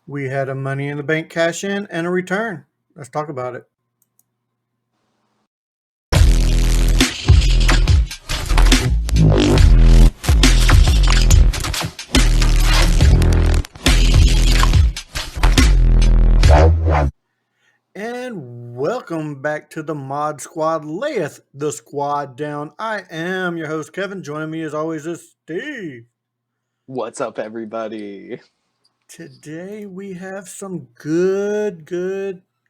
We had a Money in the Bank cash in and a return. Let's talk about it. And welcome back to the Mod Squad, Layeth the squad down. I am your host, Kevin. Joining me as always is Steve. What's up, everybody? Today we have some good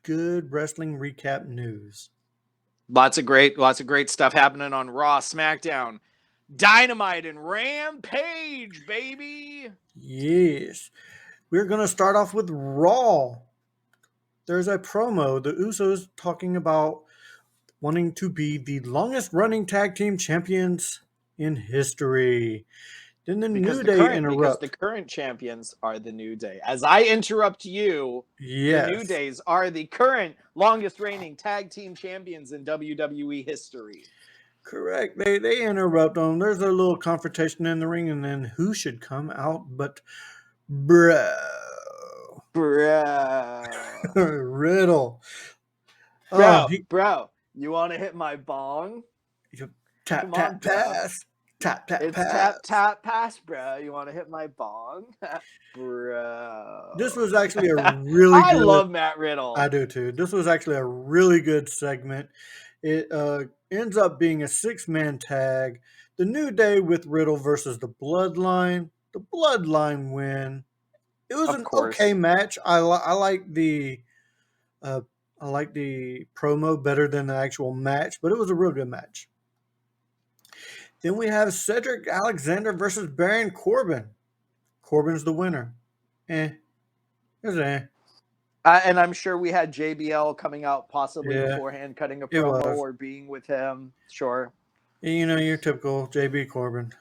wrestling recap news. Lots of great stuff happening on Raw, SmackDown, Dynamite, and Rampage, baby. Yes. We're going to start off with Raw. There's a promo. The Usos talking about wanting to be the longest running tag team champions in history. Then the New Day Because the interrupt. current champions are the New Day. As I interrupt you, the New Yes, Days are the current longest reigning tag team champions in WWE history. correct. They interrupt them. There's a little confrontation in the ring, and then who should come out but bro Bro. Riddle. Oh, Bro, you want to hit my bong? he tap Come on, tap bro. pass, tap tap It's tap pass. tap pass, bro. You want to hit my bong, This bro? was actually a really I good. love Matt I Riddle. do too. This was actually a really good segment. It ends up being a six-man tag. The New Day with Riddle versus the Bloodline. The Bloodline win. It was Of an okay course. match. I like the uh, I like the promo better than the actual match, but it was a real good match. Then we have Cedric Alexander versus Baron Corbin. Corbin's the winner. Eh, it's eh. And I'm sure we had JBL coming out possibly Yeah, beforehand, cutting a it promo was. or being with him. Sure. You know, your typical JB Corbin.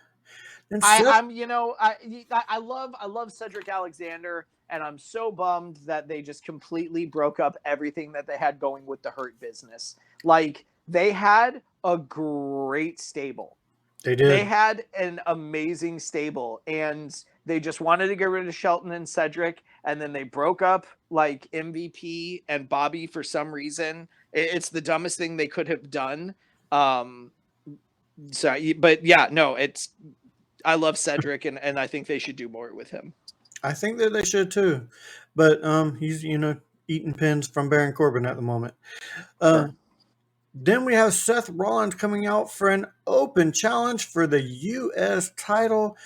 Then I, Seth. I'm, you know, I love Cedric Alexander, and I'm so bummed that they just completely broke up everything that they had going with the Hurt Business. Like they had a great stable. They They did. had an amazing stable, and they just wanted to get rid of Shelton and Cedric, and then they broke up like MVP and Bobby for some reason. It's the dumbest thing they could have done. Um, but yeah, no, it's I love Cedric, and I think they should do more with him. I think that they should too, but he's eating pins from Baron Corbin at the moment. Uh, Sure. then we have Seth Rollins coming out for an open challenge for the U.S. title.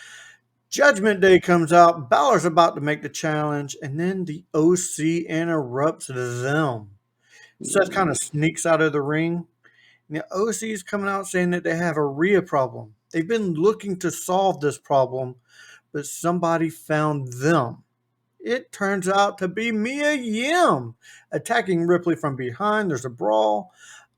Judgment Day comes out. Balor's about to make the challenge, and then the OC interrupts them. Seth kind of sneaks out of the ring. And the OC is coming out saying that they have a Rhea problem. They've been looking to solve this problem, but somebody found them. It turns out to be Mia Yim attacking Ripley from behind. There's a brawl.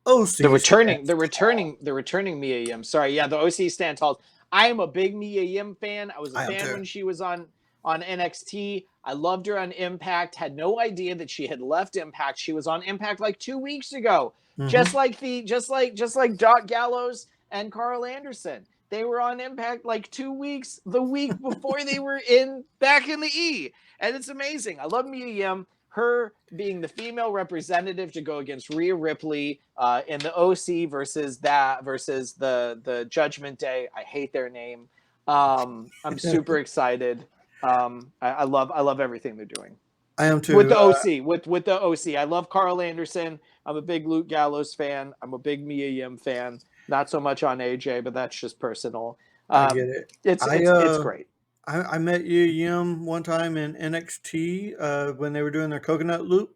The OC returning, stands the tall. returning, the returning Mia Yim. Sorry, yeah, the OC stand tall. I am a big Mia Yim fan. I was a I am fan too. when she was on NXT. I loved her on Impact. Had no idea that she had left Impact. She was on Impact like 2 weeks ago, Mm-hmm. just like Doc Gallows and Carl Anderson. They were on Impact like 2 weeks, the week before they were in back in the E, and it's amazing. I love Mia Yim. Her being the female representative to go against Rhea Ripley in the OC versus the Judgment Day. I hate their name. I'm super excited. I love everything they're doing I am with too. the OC. With the OC, I love Carl Anderson. I'm a big Luke Gallows fan. I'm a big Mia Yim fan. Not so much on AJ, but that's just personal. I get Um, it. it's I it's it's uh great. I met Yu Yim one time in NXT when they were doing their coconut loop.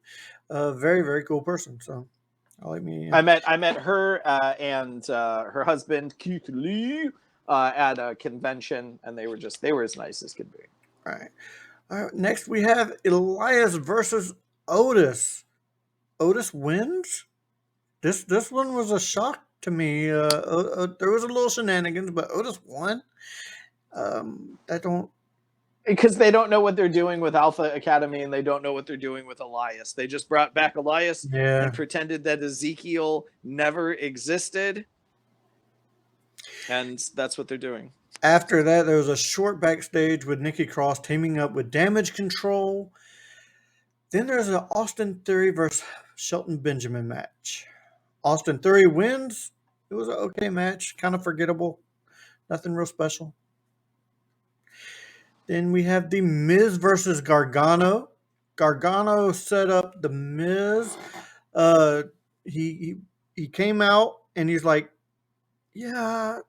Very cool person. So I like me Yim. I met her and her husband Keith Lee at a convention, and they were as nice as could be. All right. All right. Next we have Elias versus Otis. Otis wins. This one was a shock to me. There was a little shenanigans, but Otis won. I don't. Because they don't know what they're doing with Alpha Academy, and they don't know what they're doing with Elias. They just brought back Elias and Yeah. pretended that Ezekiel never existed, and that's what they're doing. After that, there was a short backstage with Nikki Cross teaming up with Damage Control. Then there's an Austin Theory versus Shelton Benjamin match. Austin Theory wins. It was an okay match, kind of forgettable, nothing real special. Then we have the Miz versus Gargano. Gargano set up the Miz. Uh, he came out and he's like, "Yeah,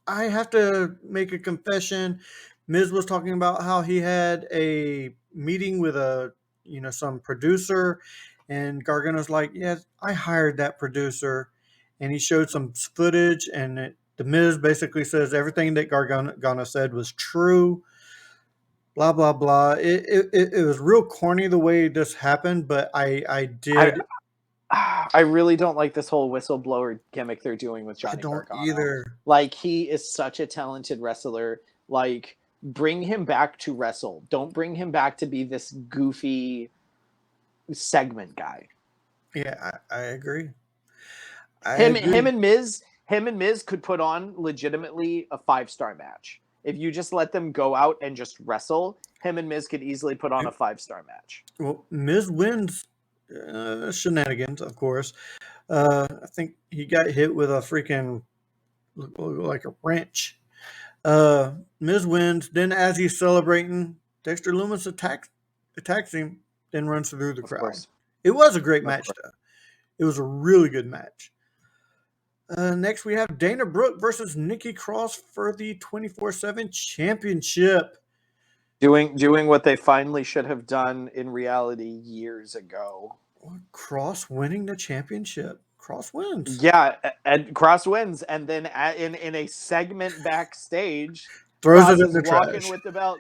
I have to make a confession." Miz was talking about how he had a meeting with some producer, and Gargano's like, "Yeah, I hired that producer," and he showed some footage, and the Miz basically says everything that Gargano said was true. Blah blah blah. It was real corny the way this happened, but I I did. I really don't like this whole whistleblower gimmick they're doing with I Johnny don't Gargano. either. Like, he is such a talented wrestler. Like, bring him back to wrestle. Don't bring him back to be this goofy segment guy. Yeah, I agree. I Him agree. him and Miz could put on legitimately a 5-star match. If you just let them go out and just wrestle, him and Miz could easily put on a 5-star match. Well, Miz wins shenanigans, of course. I think he got hit with a freaking like a wrench. Miz wins. Then, as he's celebrating, Dexter Loomis attacks him, then runs through the Of crowd. course. It was a great Of match, course. though. It was a really good match. Next, we have Dana Brooke versus Nikki Cross for the 24/7 championship. Doing what they finally should have done in reality years ago. Cross winning the championship. Cross wins. Yeah, and Cross wins, and then in a segment backstage, Throws it Cross in is the walking trash. with the belt,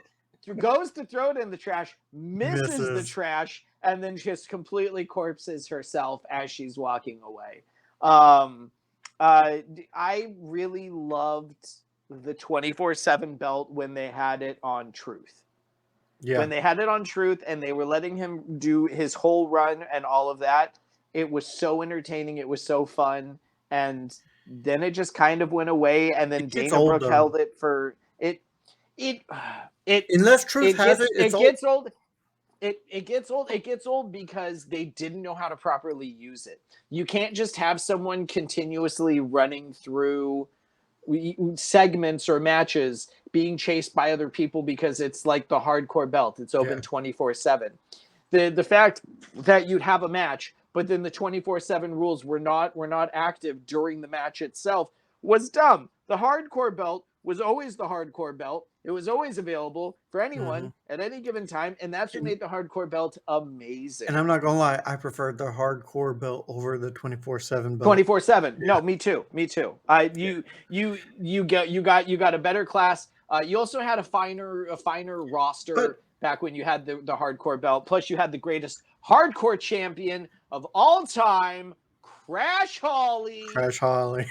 goes to throw it in the trash, misses the Misses. trash, and then just completely corpses herself as she's walking away. Um, I really loved the 24/7 belt when they had it on Truth. Yeah. When they had it on Truth and they were letting him do his whole run and all of that, it was so entertaining. It was so fun. And then it just kind of went away. And then It gets Dana old Brooke though. held it for it. It it Unless Truth has it, it's it old. gets old. It gets old. It gets old because they didn't know how to properly use it. You can't just have someone continuously running through segments or matches being chased by other people because it's like the hardcore belt. It's Yeah. open 24/7. The fact that you'd have a match, but then the 24/7 rules were not active during the match itself was dumb. The hardcore belt was always the hardcore belt. It was always available for Mm-hmm. anyone at any given time, and that's what And, made the hardcore belt amazing. and I'm not gonna lie, I preferred the hardcore belt over the 24/7 belt. 24/7. Yeah. No, me too. Me too. I Yeah. you got a better class. You also had a finer But roster back when you had the hardcore belt. Plus, you had the greatest hardcore champion of all time, Crash Holly. Crash Holly.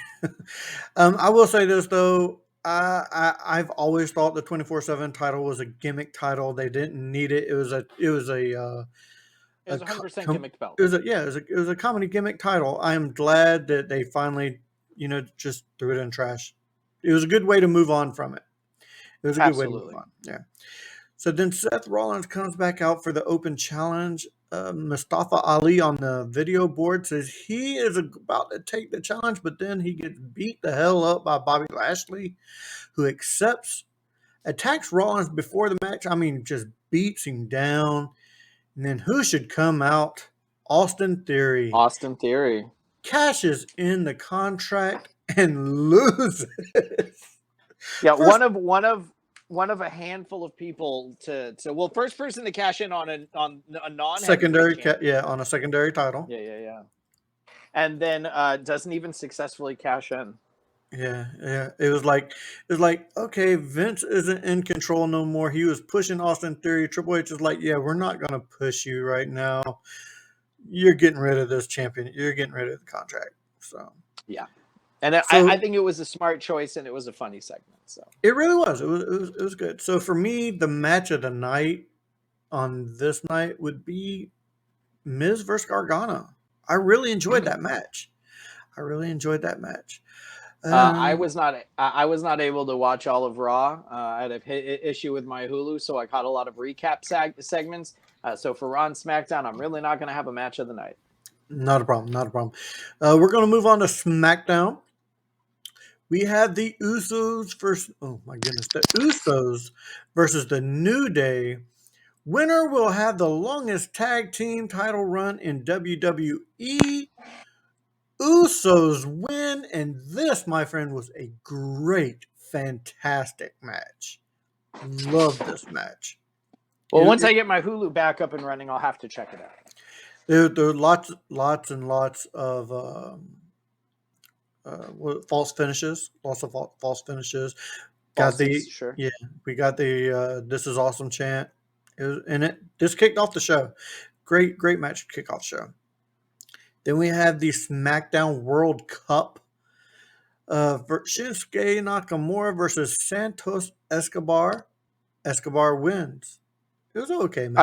I will say this though. I've always thought the 24/7 title was a gimmick title. They didn't need it. It was 100% com- gimmick belt. it was a yeah it was a comedy gimmick title. I'm glad that they finally just threw it in trash. It was a good way to move on from it. It was a good way to move Absolutely. on. Yeah. So then Seth Rollins comes back out for the open challenge. Mustafa Ali on the video board says he is about to take the challenge, but then he gets beat the hell up by Bobby Lashley, who attacks Rollins before the match. I mean, just beats him down. And then who should come out? Austin Theory Austin Theory. cashes in the contract and loses. Yeah, First one of a handful of people to first person to cash in on a non-heavyweight champion. on a secondary title. Yeah. And then doesn't even successfully cash in. Yeah. It was like, okay, Vince isn't in control no more. He was pushing Austin Theory. Triple H is like, yeah, we're not gonna push you right now. You're getting rid of this champion. You're getting rid of the contract. So Yeah. And I so think it was a smart choice and it was a funny segment. So it really was. It was good. So for me, the match of the night on this night would be Miz versus Gargano. I really enjoyed that match. I really enjoyed that match. I Um, was not. I was not able to watch all of Raw. I had an issue with my Hulu, so I caught a lot of recap segments. So for Raw and SmackDown, I'm really not going to have a match of the night. Not a problem. Not a problem. We're going to move on to SmackDown. We have the Usos versus. Oh my goodness, the Usos versus the New Day. Winner will have the longest tag team title run in WWE. Usos win, and this, my friend, was a great, fantastic match. Love this match. Well, once I get my Hulu back up and running, I'll have to check it out. There are lots and lots of false finishes. Lots of false finishes. Got Falsies, the sure. yeah, we got the "This is awesome" chant. This kicked off the show. Great match to kick off the show. Then we have the SmackDown World Cup. Shinsuke Nakamura versus Santos Escobar. Escobar wins. It was an okay match.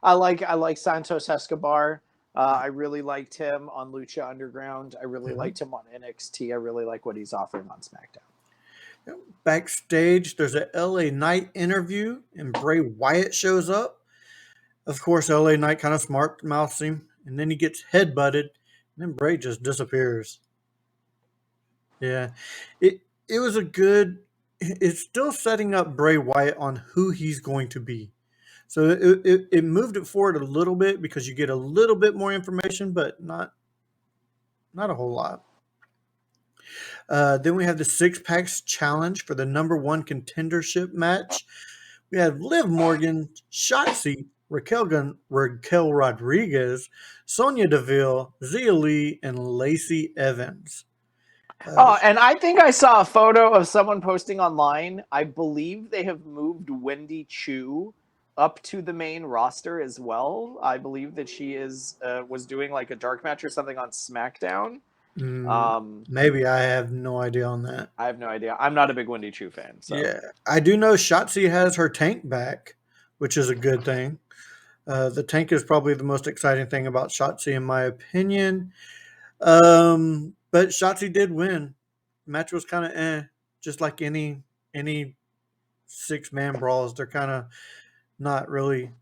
I like Santos Escobar. I really liked him on Lucha Underground. I really Mhm. liked him on NXT. I really like what he's offering on SmackDown. Backstage, there's a LA Knight interview, and Bray Wyatt shows up. Of course, LA Knight kind of smart mouths him, and then he gets headbutted, and then Bray just disappears. Yeah, it was a good. It's still setting up Bray Wyatt on who he's going to be. So it moved it forward a little bit because you get a little bit more information, but not a whole lot. Then we have the Six Packs Challenge for the number one contendership match. We have Liv Morgan, Shotzi, Raquel Rodriguez, Sonya Deville, Zia Lee, and Lacey Evans. Oh, and I think I saw a photo of someone posting online. I believe they have moved Wendy Chu up to the main roster as well. I believe that she is was doing like a dark match or something on SmackDown. Mm, Um, maybe I have no idea on that. I have no idea. I'm not a big Wendy Chu fan, so Yeah, I do know Shotzi has her tank back, which is a good thing. The tank is probably the most exciting thing about Shotzi, in my opinion. But Shotzi did win. Match was kind of just like any 6-man brawls. They're kind of not really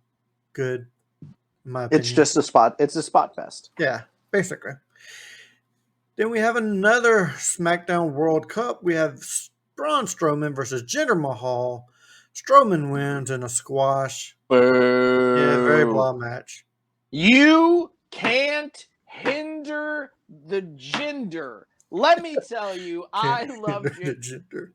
good, in my it's opinion. just a spot. It's a spot fest. Yeah, basically. Then we have another SmackDown World Cup. We have Braun Strowman versus Jinder Mahal. Strowman wins in a squash. Yeah, very Boo! blah match. You can't hinder the gender. Let me tell you, Can't hinder the Jinder.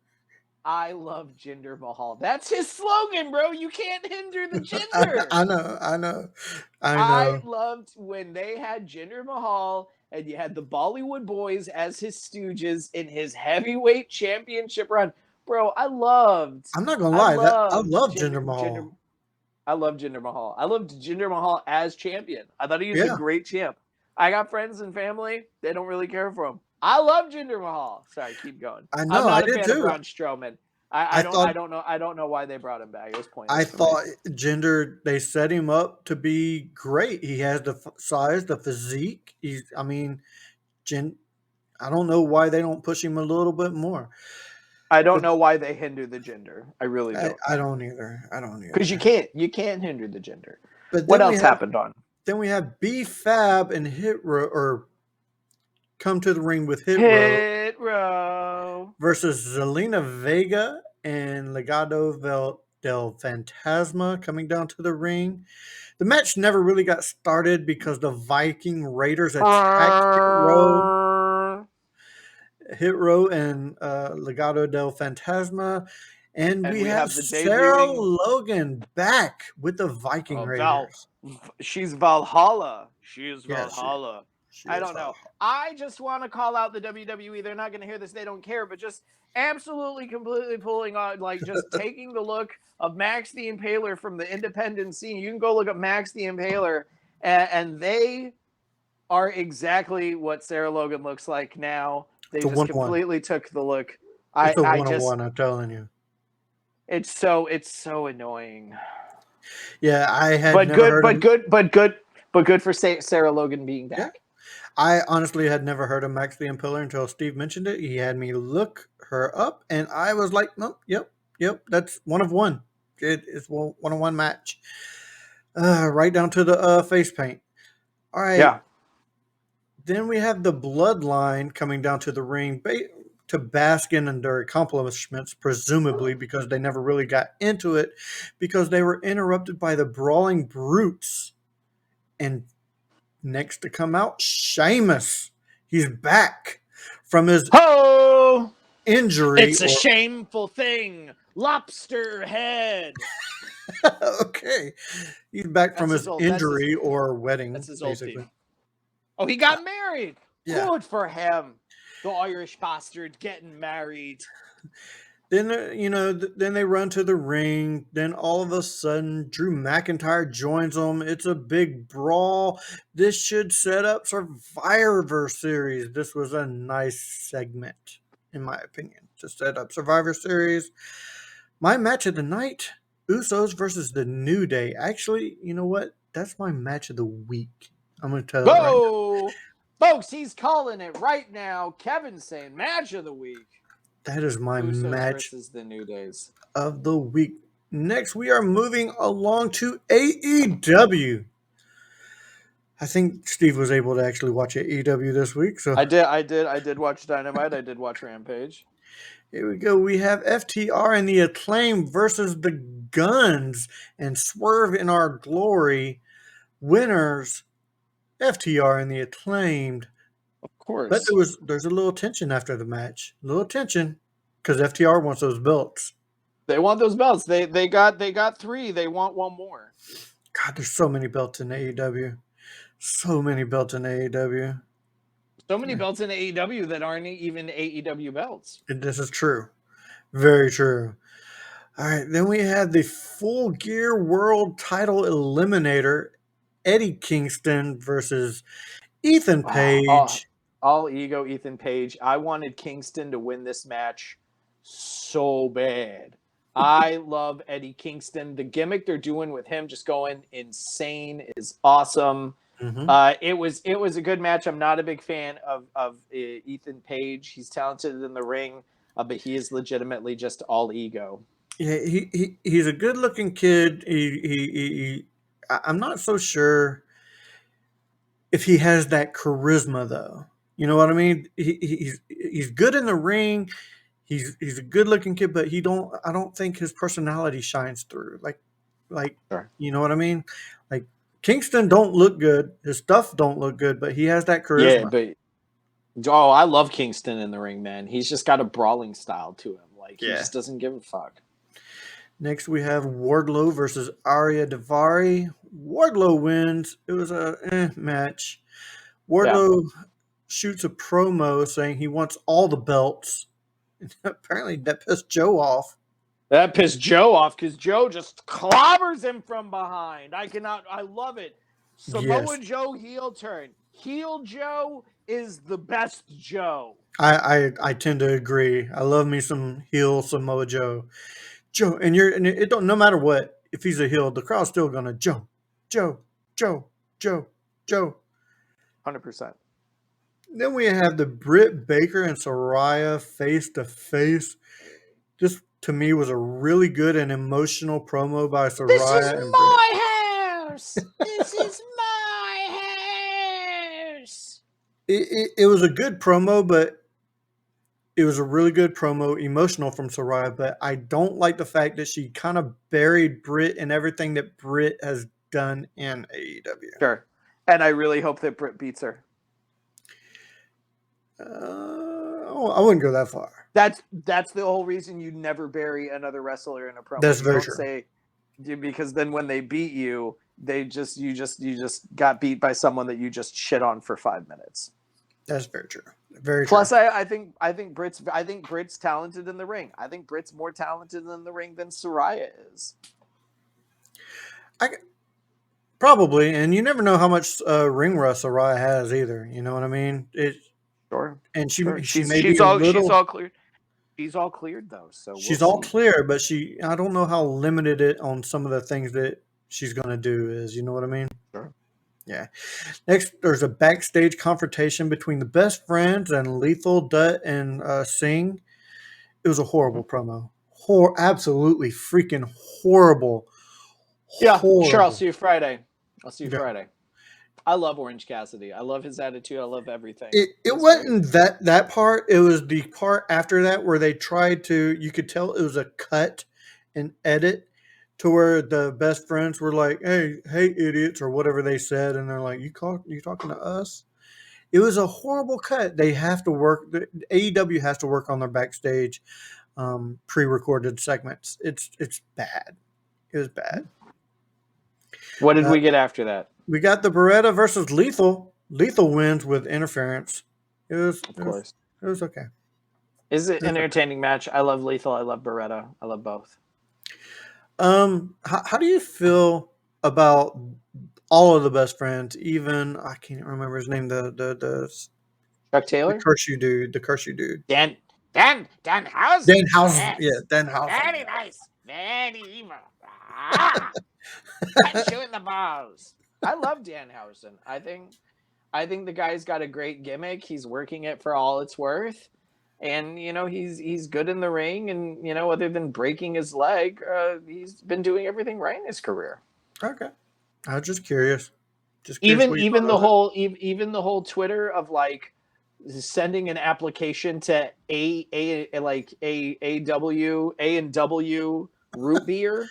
I love Jinder Mahal. That's his slogan, bro. You can't hinder the gender. I know, I know, I I know. loved when they had Jinder Mahal and you had the Bollywood boys as his stooges in his heavyweight championship run. Bro, I'm not gonna I lie, that I loved love Jinder Mahal. I love Jinder Mahal. I loved Jinder Mahal as champion. I thought he was a Yeah, great champ. I got friends and family, they don't really care for him. I love Jinder Mahal. Sorry, keep going. I I'm know, I not a did fan of too. Braun Strowman. I thought I don't know why they brought him back. It was I pointless for me. thought Jinder. They set him up to be great. He has the size, the physique. I mean, Jin. I don't know why they don't push him a little bit more. I don't But know why they hinder the gender. I really don't. I don't either. I don't Because either. you can't hinder the gender. But What else happened on? then we have B Fab and Hit Row, or come to the ring with Hit Row Hit row. versus Zelina Vega and del Fantasma coming down to the ring. The match never really got started because the Viking Raiders attacked Hit Row and Legado del Fantasma. And And we we have have the Sarah debuting Logan back with the Viking Val. Raiders. She's Valhalla. She is Yeah, Valhalla. she I is don't know. Valhalla. I just want to call out the WWE. They're not going to hear this. They don't care. But just absolutely, completely pulling on, like, just taking the look of Max the Impaler from the independent scene. You can go look at Max the Impaler, and they are exactly what Sarah Logan looks like now. They It's a just 1-1. completely took the look. It's a I 1-1, just I'm telling you. it's so annoying. Yeah, I had But never good, heard but of. good, but good, but good for Sarah Logan being Yeah, back. I honestly had never heard of Max the Impaler until Steve mentioned it. He had me look her up, and I was like, nope, yep, that's one of one. It is one of one match. Right down to the face paint. All right. Yeah. Then we have the Bloodline coming down to the ring to bask in their accomplishments, presumably because they never really got into it because they were interrupted by the Brawling Brutes. And next to come out, Sheamus. He's back from his Ho! injury. It's a shameful thing. Lobster head. Okay. He's back from his injury or wedding, That's his old basically. team. Oh, he got married. Yeah. Good for him. The Irish bastard getting married. Then then they run to the ring. Then all of a sudden, Drew McIntyre joins them. It's a big brawl. This should set up Survivor Series. This was a nice segment, in my opinion, to set up Survivor Series. My match of the night: Usos versus the New Day. Actually, you know what? That's my match of the week. I'm going to tell you right now. Whoa! Folks, he's calling it right now. Kevin's saying match of the week. That is my Usos match versus the New Days of the week. Next, we are moving along to AEW. I think Steve was able to actually watch AEW this week. So I did watch Dynamite. I did watch Rampage. here we go. We have FTR and the Acclaim versus the Guns and Swerve in Our Glory. Winners, FTR and the Acclaimed. Of course. But there's a little tension after the match. A little tension because FTR wants those belts. They want those belts. They got 3. They want one more. God, there's so many belts in AEW. So many belts in AEW. So many belts in AEW that aren't even AEW belts. This is true. Very true. All right, then we have the Full Gear World Title Eliminator, Eddie Kingston versus Ethan Page. All ego Ethan Page. I wanted Kingston to win this match so bad. I love Eddie Kingston. The gimmick they're doing with him just going insane is awesome. Mm-hmm. It was a good match. I'm not a big fan of Ethan Page. He's talented in the ring, but he is legitimately just all ego. Yeah, he's a good-looking kid. I'm not so sure if he has that charisma, though. You know what I mean? He's good in the ring. He's a good-looking kid, but I don't think his personality shines through. Like Sure. You know what I mean? Like Kingston don't look good. His stuff don't look good, but he has that charisma. Yeah, but I love Kingston in the ring, man. He's just got a brawling style to him. Like he just doesn't give a fuck. Next, we have Wardlow versus Arya Davari. Wardlow wins. It was a match. Wardlow shoots a promo saying he wants all the belts. Apparently, that pissed Joe off. That pissed Joe off because Joe just clobbers him from behind. I love it. Samoa Joe heel turn. Heel Joe is the best Joe. I tend to agree. I love me some heel Samoa Joe. Joe, and it don't, no matter what, if he's a heel, the crowd's still gonna Joe. 100%. Then we have the Britt Baker and Saraya face to face. This to me was a really good and emotional promo by Saraya. This is and my house. This is my house. It was a good promo, but it was a really good promo, emotional from Saraya. But I don't like the fact that she kind of buried Britt and everything that Britt has done in AEW. Sure, and I really hope that Britt beats her. I wouldn't go that far. That's the whole reason you never bury another wrestler in a promo. That's very true. Because then when they beat you, you just got beat by someone that you just shit on for 5 minutes. That's very true. Very Plus, true. I think Britt's talented in the ring. I think Britt's more talented in the ring than Saraya is. Probably, and you never know how much ring rust Saraya has either. You know what I mean? Sure. And she's all cleared. She's all cleared though, so she's all clear. But I don't know how limited it on some of the things that she's going to do is. You know what I mean? Sure. Yeah. Next, there's a backstage confrontation between the best friends and Lethal, Dutt, and Singh. It was a horrible promo. Absolutely freaking horrible. Yeah, sure. I'll Horrible. see you Friday. I'll see you Yeah. Friday. I love Orange Cassidy. I love his attitude. I love everything. It He's great. wasn't that part. It was the part after that where they tried to. You could tell it was a cut and edit to where the best friends were like, "Hey, idiots," or whatever they said, and they're like, you talking to us?" It was a horrible cut. They have to work. The AEW has to work on their backstage pre-recorded segments. It's bad. It was bad. What did Uh, we get after that? we got the Beretta versus Lethal. Lethal wins with interference. It was Of it was course. it was okay. Is it It an was okay. entertaining match? I love Lethal. I love Beretta. I love both. How do you feel about all of the best friends? Even I can't remember his name. Chuck The Taylor? curse you dude. The curse you dude. Danhausen. Danhausen. Yeah, Yes. Danhausen. Very nice. Very evil. Ah, punch you in the balls. I love Danhausen. I think the guy's got a great gimmick. He's working it for all it's worth. And he's good in the ring, and other than breaking his leg, he's been doing everything right in his career. Okay. I was just curious. Just curious Even what you even thought the of it. whole even the whole Twitter of like sending an application to A and W root beer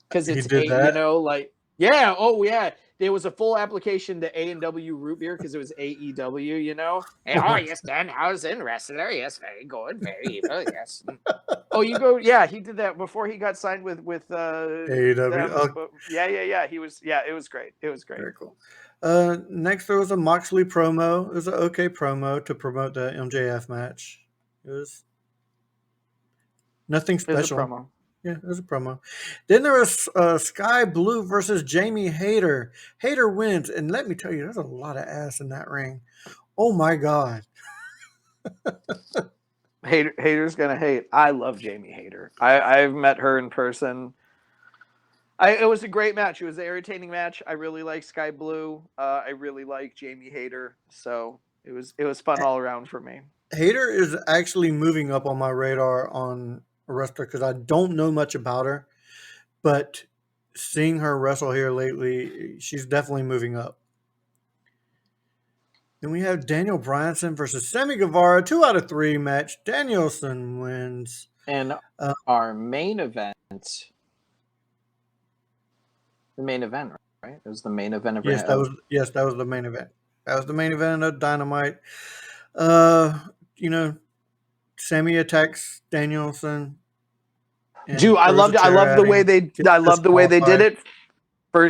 because He it's did that. yeah, oh yeah, there was a full application to A and W root beer because it was AEW, and, Oh oh my yes, Danhausen wrestler, yes, very good, very evil, yes. Oh, you go, yeah, he did that before he got signed with AEW. them. Oh, But yeah, he was, yeah, it was great, it was great. very cool. Next there was a Moxley promo. It was an okay promo to promote the MJF match. It was nothing It was a special. promo. Yeah, it was a promo. Then there was Sky Blue versus Jamie Hayter. Hayter wins, and let me tell you, there's a lot of ass in that ring. Oh my god. Hater's gonna hate. I love Jamie Hater. I've met her in person. It was a great match. It was an entertaining match. I really like Sky Blue. I really like Jamie Hater. So it was fun all around for me. Hayter is actually moving up on my radar on a wrestler because I don't know much about her, but seeing her wrestle here lately, she's definitely moving up. Then we have Daniel Bryanson versus Sammy Guevara, 2 out of 3 match. Danielson wins. And Uh, our main event, the main event, right? It was the main event that was the main event. That was the main event of Dynamite. Uh, you know, Sammy attacks Danielson Dude, and throws a I chair love at the way him. they Gets I love the way they did disqualified.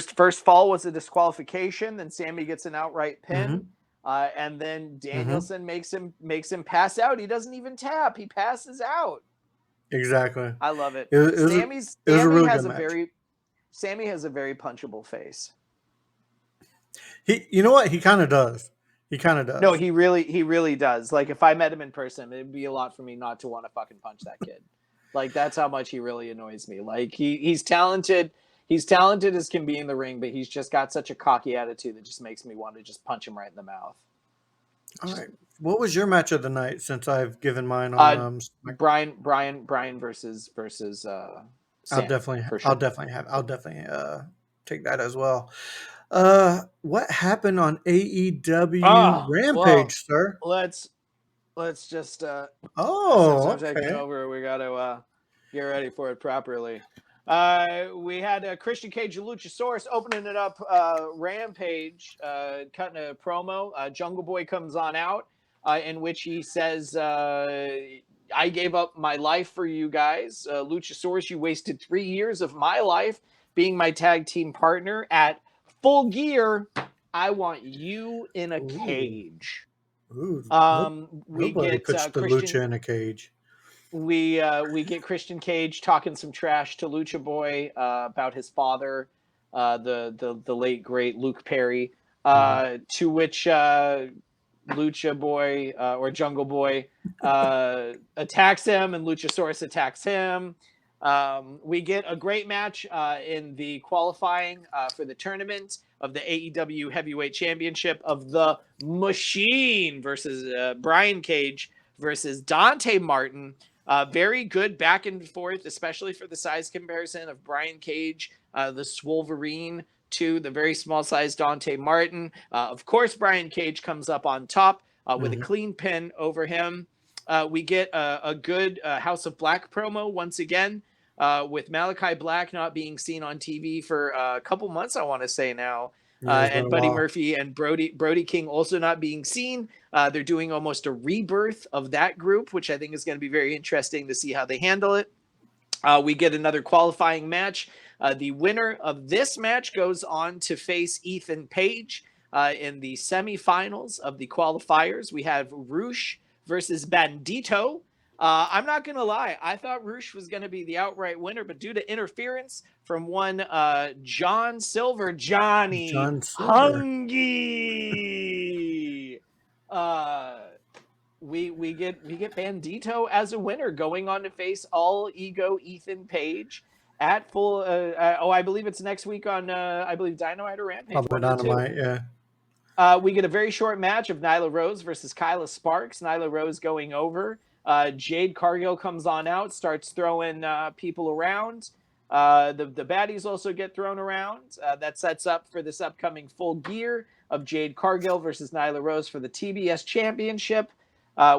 it. First fall was a disqualification. Then Sammy gets an outright pin, Mm-hmm. and then Mm-hmm. Danielson makes him pass out. He doesn't even tap. He passes out. Exactly. I love it. It was a really good match. Sammy has a very punchable face. You know what? He kind of does. He kind of No, does. he really does. Like if I met him in person, it'd be a lot for me not to want to fucking punch that kid. Like that's how much he really annoys me. Like he's talented. He's talented as can be in the ring, but he's just got such a cocky attitude that just makes me want to just punch him right in the mouth. All right. What was your match of the night? Since I've given mine on Brian versus Sammy for sure. I'll definitely take that as well. What happened on AEW Oh well, Rampage, sir? let's just since Oh, I'm taking okay. over, we got to get ready for it properly. We had Christian Cage and Luchasaurus opening it up. Rampage cutting a promo. Jungle Boy comes on out, in which he says, "I gave up my life for you guys, Luchasaurus. You wasted 3 years of my life being my tag team partner. At Full Gear, I want you in a Ooh, cage." ooh. We Nobody get puts the Christian. lucha in a cage. We get Christian Cage talking some trash to Lucha Boy about his father, the late great Luke Perry. Mhm. To which Lucha Boy or Jungle Boy attacks him, and Luchasaurus attacks him. We get a great match in the qualifying for the tournament of the AEW Heavyweight Championship of the Machine versus Brian Cage versus Dante Martin. Very good back and forth, especially for the size comparison of Brian Cage, the Swolverine, to the very small size Dante Martin. Of course, Brian Cage comes up on top with a clean pin over him. We get a good House of Black promo once again. With Malachi Black not being seen on TV for a couple months, I want to say now, and Buddy Murphy and Brody King also not being seen. They're doing almost a rebirth of that group, which I think is going to be very interesting to see how they handle it. We get another qualifying match. The winner of this match goes on to face Ethan Page in the semifinals of the qualifiers. We have Roosh versus Bandito. I'm not going to lie. I thought Roosh was going to be the outright winner, but due to interference from one John Silver, Johnny Hungy, we get Bandito as a winner, going on to face All Ego Ethan Page at full. I believe it's next week on I believe Dynamite or Rampage. Probably Dynamite, yeah. We get a very short match of Nyla Rose versus Kyla Sparks. Nyla Rose going over. Jade Cargill comes on out, starts throwing people around. The baddies also get thrown around. That sets up for this upcoming Full Gear of Jade Cargill versus Nyla Rose for the TBS Championship,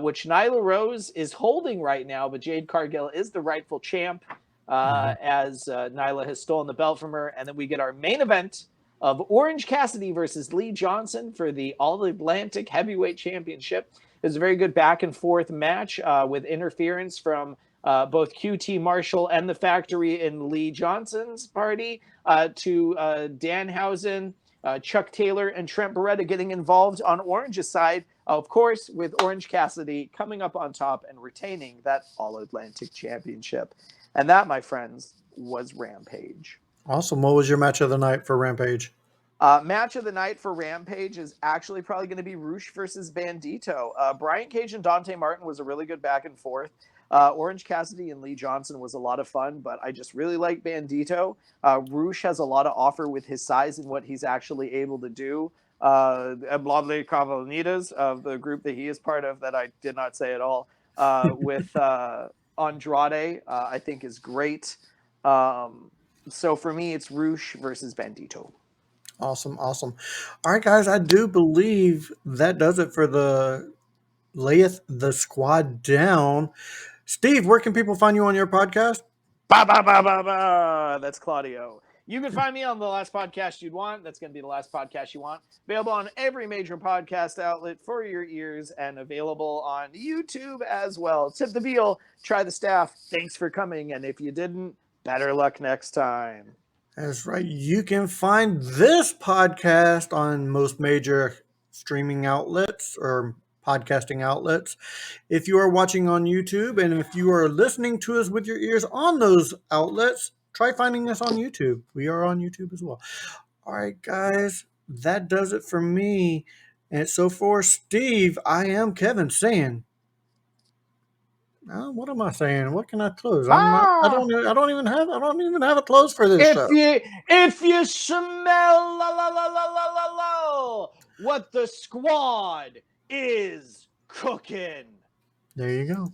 which Nyla Rose is holding right now, but Jade Cargill is the rightful champ, as Nyla has stolen the belt from her. And then we get our main event of Orange Cassidy versus Lee Johnson for the All-Atlantic Heavyweight Championship. It was a very good back-and-forth match with interference from both QT Marshall and the Factory in Lee Johnson's party to Danhausen, Chuck Taylor, and Trent Beretta getting involved on Orange's side, of course, with Orange Cassidy coming up on top and retaining that All-Atlantic Championship. And that, my friends, was Rampage. Awesome. What was your match of the night for Rampage? Match of the night for Rampage is actually probably going to be Roosh versus Bandito. Brian Cage and Dante Martin was a really good back and forth. Orange Cassidy and Lee Johnson was a lot of fun, but I just really like Bandito. Roosh has a lot of offer with his size and what he's actually able to do. Blondie Cavallinitas of the group that he is part of, that I did not say at all, with Andrade, I think is great. So for me, it's Roosh versus Bandito. Awesome. All right, guys, I do believe that does it for the Layeth the Squad Down. Steve, where can people find you on your podcast? That's Claudio. You can find me on The Last Podcast You'd Want. That's going to be The Last Podcast You Want. Available on every major podcast outlet for your ears and available on YouTube as well. Tip the veal, try the staff. Thanks for coming. And if you didn't, better luck next time. That's right. You can find this podcast on most major streaming outlets or podcasting outlets. If you are watching on YouTube and if you are listening to us with your ears on those outlets, try finding us on YouTube. We are on YouTube as well. All right, guys, that does it for me. And so for Steve, I am Kevin saying, what am I saying? What can I close? I'm not. I don't even have a close for this show. If you smell what the squad is cooking. There you go.